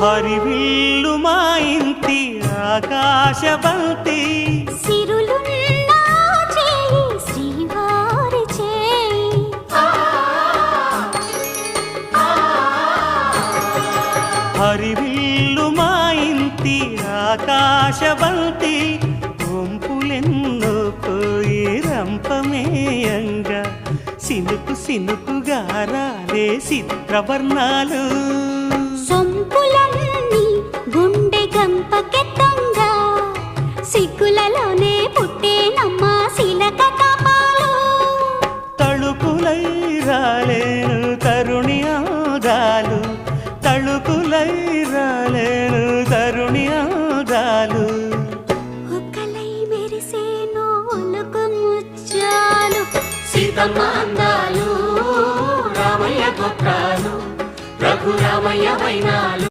హరివిల్లు మా ఇంటి ఆకాశబంతి సిరులున్న చేయి శ్రీవారి చేయి హరివిల్లు మా ఇంటి ఆకాశబంతి వంపులెన్నో పోయి రంపమేయంగా సినుకు సినుకుగా రాలే చిత్రవర్ణాలు సొంపులన్నీ గుండె గంపకెత్తంగా సిగ్గులలోనే పుట్టేనమ్మా శిలక కపాలు తళుకులై రాలేను తరుణి ఆగాలు తళుకులై రాలేను తరుణి ఆగాలు ఒక్కలై మెరిసేనో ఒలుకు ముచ్చాలు సీతమ్మ అందాలు రామయ్య గొప్రాలు రఘురామయ్య వైనాలు